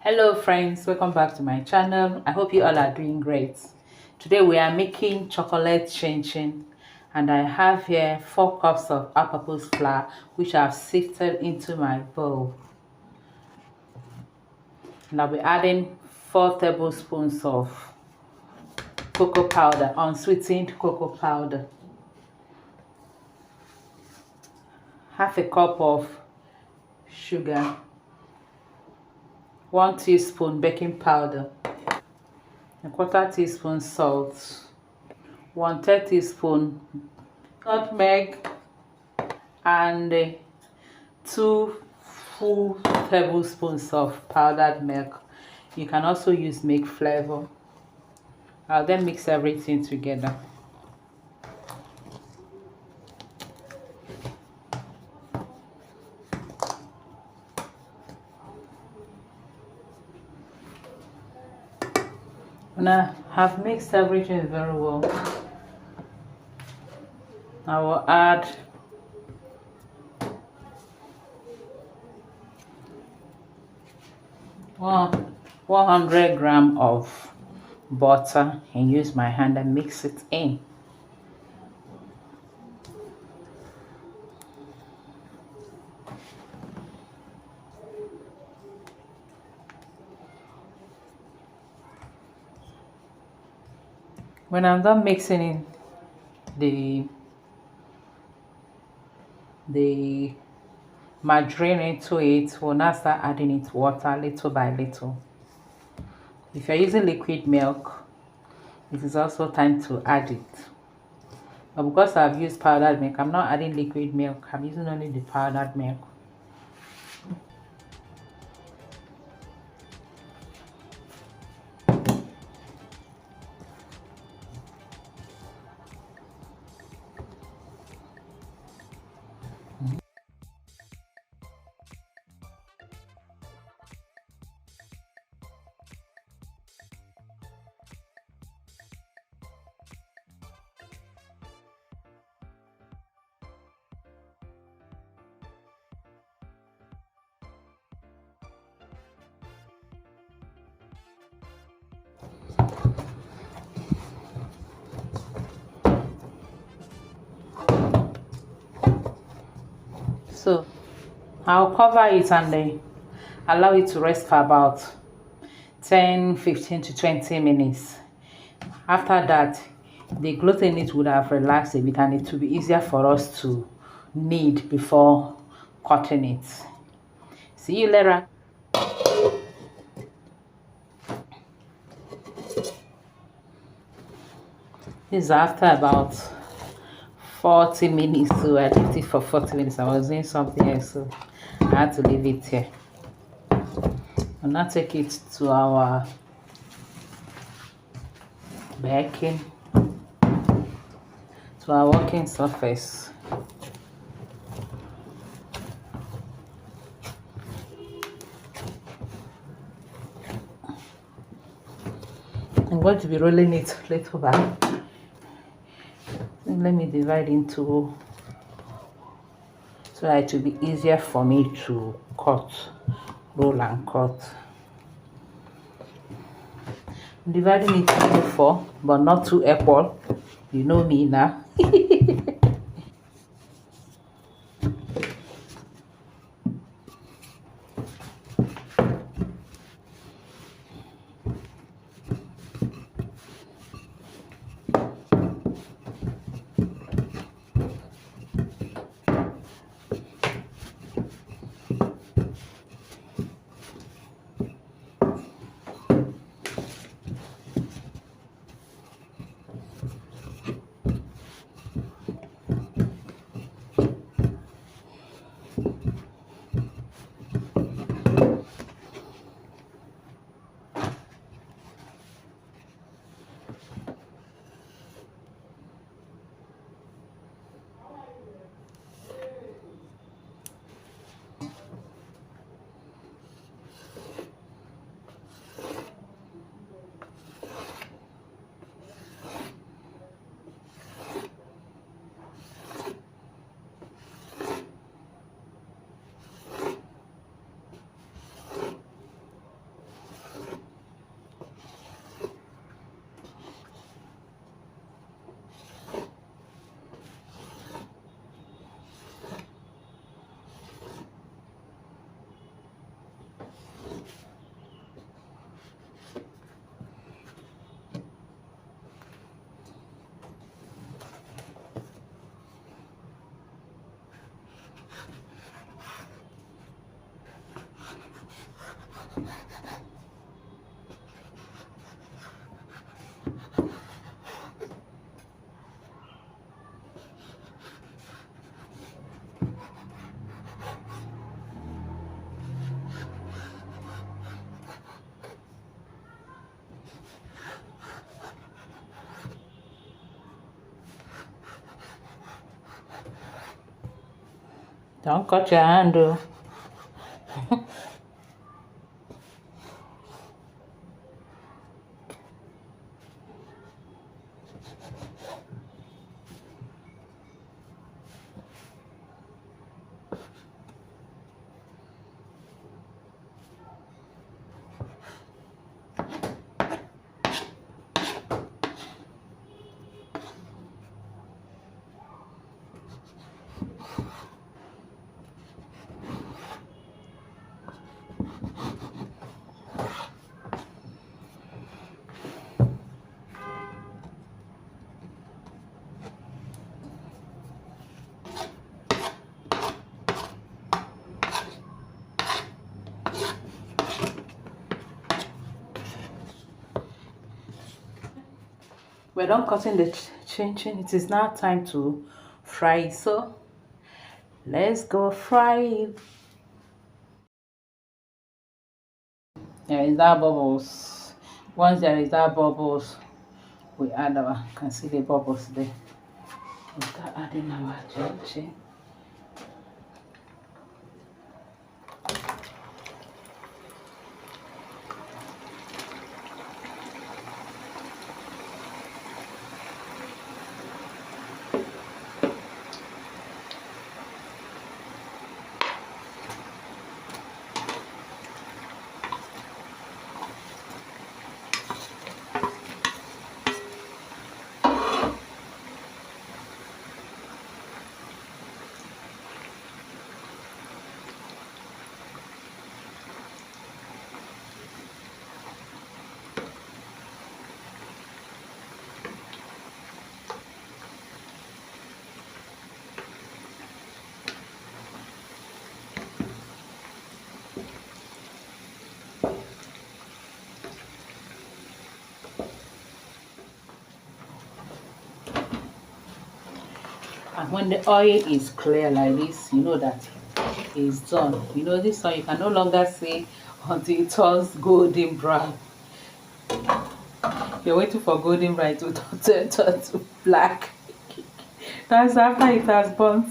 Hello friends, welcome back to my channel. I hope you all are doing great. Today we are making chocolate chin chin, and I have here 4 cups of all-purpose flour which I've sifted into my bowl, and I'll be adding 4 tablespoons of cocoa powder, unsweetened cocoa powder, half a cup of sugar, 1 teaspoon baking powder, a quarter teaspoon salt, 1/3 teaspoon nutmeg, and 2 full tablespoons of powdered milk. You can also use milk flavor. I'll then mix everything together. When I have mixed everything very well, I will add 100 grams of butter and use my hand and mix it in. When I'm done mixing in the margarine into it, we'll now start adding it water little by little. If you're using liquid milk, it is also time to add it. But because I've used powdered milk, I'm not adding liquid milk. I'm using only the powdered milk. So I'll cover it and then allow it to rest for about 10-15 to 20 minutes. After that, the gluten in it would have relaxed a bit and it will be easier for us to knead before cutting it. See you later. This is after about 40 minutes, so I left it for 40 minutes. I was doing something else, so I had to leave it here. I'll now take it to our baking, to our working surface. I'm going to be rolling it little by. Let me divide into so that it will be easier for me to cut, roll and cut. I'm dividing it into 4, but not too equal. You know me now. Don't cut your hand, though. We're done cutting the chin. It is now time to fry it. So let's go fry it. There is that bubbles. Once there is that bubbles, we add our, you can see the bubbles there. We start adding our chin. And when the oil is clear like this, you know that it's done. You know this one you can no longer see until it turns golden brown. You're waiting for golden brown to turn to black. That's after it has burnt.